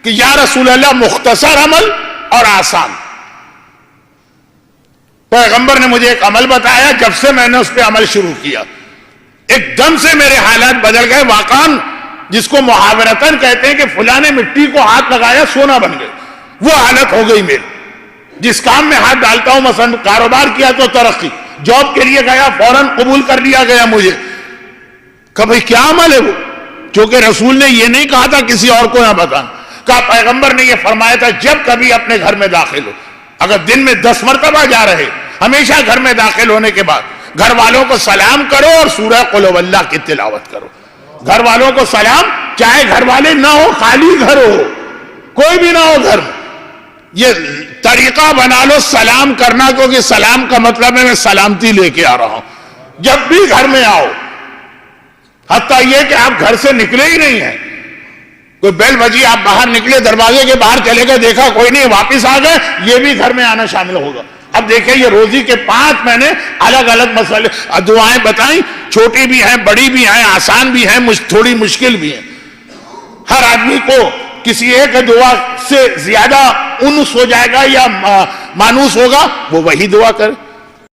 کہ یا رسول اللہ مختصر عمل اور آسان. پیغمبر نے مجھے ایک عمل بتایا، جب سے میں نے اس پہ عمل شروع کیا ایک دم سے میرے حالات بدل گئے. واقعاً جس کو محاورتاً کہتے ہیں کہ فلاں نے مٹی کو ہاتھ لگایا سونا بن گئے، وہ حالت ہو گئی میری. جس کام میں ہاتھ ڈالتا ہوں، مثلا کاروبار کیا تو ترقی، جاب کے لیے گیا فوراً قبول کر لیا گیا مجھے. کہ بھئی کیا عمل ہے وہ؟ کیونکہ رسول نے یہ نہیں کہا تھا کسی اور کو نہ بتانا. کہا پیغمبر نے یہ فرمایا تھا جب کبھی اپنے گھر میں داخل ہو، اگر دن میں 10 مرتبہ جا رہے، ہمیشہ گھر میں داخل ہونے کے بعد گھر والوں کو سلام کرو اور سورہ قل هو اللہ کی تلاوت کرو. گھر والوں کو سلام، چاہے گھر والے نہ ہو، خالی گھر ہو، کوئی بھی نہ ہو گھر میں، یہ طریقہ بنا لو سلام کرنا، کیونکہ سلام کا مطلب ہے میں سلامتی لے کے آ رہا ہوں. جب بھی گھر میں آؤ، حتیٰ یہ کہ آپ گھر سے نکلے ہی نہیں ہیں، کوئی بیل بجی آپ باہر نکلے، دروازے کے باہر چلے گئے، دیکھا کوئی نہیں، واپس آ گئے، یہ بھی گھر میں آنا شامل ہوگا. اب دیکھیں یہ روزی کے 5 میں نے الگ الگ مسئلے دعائیں بتائیں، چھوٹی بھی ہیں، بڑی بھی ہیں، آسان بھی ہیں، تھوڑی مشکل بھی ہیں. ہر آدمی کو کسی ایک دعا سے زیادہ انس ہو جائے گا یا مانوس ہوگا، وہ وہی دعا کرے.